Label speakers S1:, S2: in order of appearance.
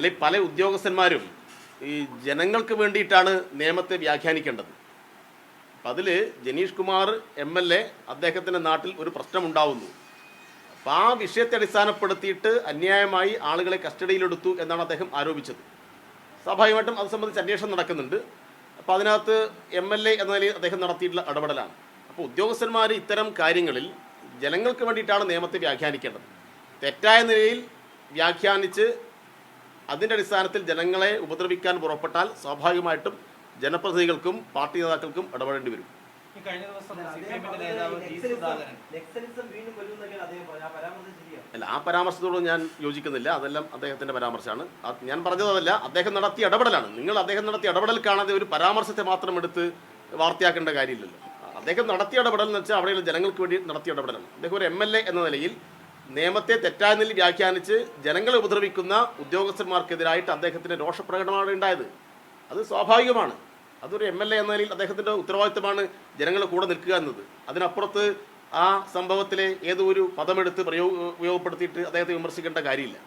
S1: അല്ലെങ്കിൽ പല ഉദ്യോഗസ്ഥന്മാരും ഈ ജനങ്ങൾക്ക് വേണ്ടിയിട്ടാണ് നിയമത്തെ വ്യാഖ്യാനിക്കേണ്ടത്. അപ്പം അതിൽ ജനീഷ് കുമാർ MLA അദ്ദേഹത്തിൻ്റെ നാട്ടിൽ ഒരു പ്രശ്നമുണ്ടാവുന്നു. അപ്പം ആ വിഷയത്തെ അടിസ്ഥാനപ്പെടുത്തിയിട്ട് അന്യായമായി ആളുകളെ കസ്റ്റഡിയിലെടുത്തു എന്നാണ് അദ്ദേഹം ആരോപിച്ചത്. സ്വാഭാവികമായിട്ടും അത് സംബന്ധിച്ച് അന്വേഷണം നടക്കുന്നുണ്ട്. അപ്പോൾ അതിനകത്ത് MLA എന്ന നിലയിൽ അദ്ദേഹം നടത്തിയിട്ടുള്ള ഇടപെടലാണ്. അപ്പോൾ ഉദ്യോഗസ്ഥന്മാർ ഇത്തരം കാര്യങ്ങളിൽ ജനങ്ങൾക്ക് വേണ്ടിയിട്ടാണ് നിയമത്തെ വ്യാഖ്യാനിക്കേണ്ടത്. തെറ്റായ നിലയിൽ വ്യാഖ്യാനിച്ച് അതിൻ്റെ അടിസ്ഥാനത്തിൽ ജനങ്ങളെ ഉപദ്രവിക്കാൻ പുറപ്പെട്ടാൽ സ്വാഭാവികമായിട്ടും ജനപ്രതിനിധികൾക്കും പാർട്ടി നേതാക്കൾക്കും ഇടപെടേണ്ടി വരും. അല്ല, ആ പരാമർശത്തോട് ഞാൻ യോജിക്കുന്നില്ല. അതെല്ലാം അദ്ദേഹത്തിൻ്റെ പരാമർശമാണ്. ഞാൻ പറഞ്ഞതല്ല, അദ്ദേഹം നടത്തിയ ഇടപെടലാണ്. നിങ്ങൾ അദ്ദേഹം നടത്തിയ ഇടപെടൽ കാണാതെ ഒരു പരാമർശത്തെ മാത്രം എടുത്ത് വാർത്തയാക്കേണ്ട കാര്യമില്ലല്ലോ. അദ്ദേഹം നടത്തിയ ഇടപെടൽ എന്ന് വെച്ചാൽ അവിടെയുള്ള ജനങ്ങൾക്ക് വേണ്ടി നടത്തിയ ഇടപെടലാണ്. അദ്ദേഹം ഒരു MLA എന്ന നിലയിൽ നിയമത്തെ തെറ്റായ നിലയിൽ വ്യാഖ്യാനിച്ച് ജനങ്ങളെ ഉപദ്രവിക്കുന്ന ഉദ്യോഗസ്ഥന്മാർക്കെതിരായിട്ട് അദ്ദേഹത്തിൻ്റെ രോഷപ്രകടനമാണ് ഉണ്ടായത്. അത് സ്വാഭാവികമാണ്. അതൊരു MLA എന്ന നിലയിൽ അദ്ദേഹത്തിൻ്റെ ഉത്തരവാദിത്തമാണ് ജനങ്ങളുടെ കൂടെ നിൽക്കുക എന്നത്. അതിനപ്പുറത്ത് ആ സംഭവത്തിലെ ഏതോ ഒരു പദമെടുത്ത് ഉപയോഗപ്പെടുത്തിയിട്ട് അദ്ദേഹത്തെ വിമർശിക്കേണ്ട കാര്യമില്ല.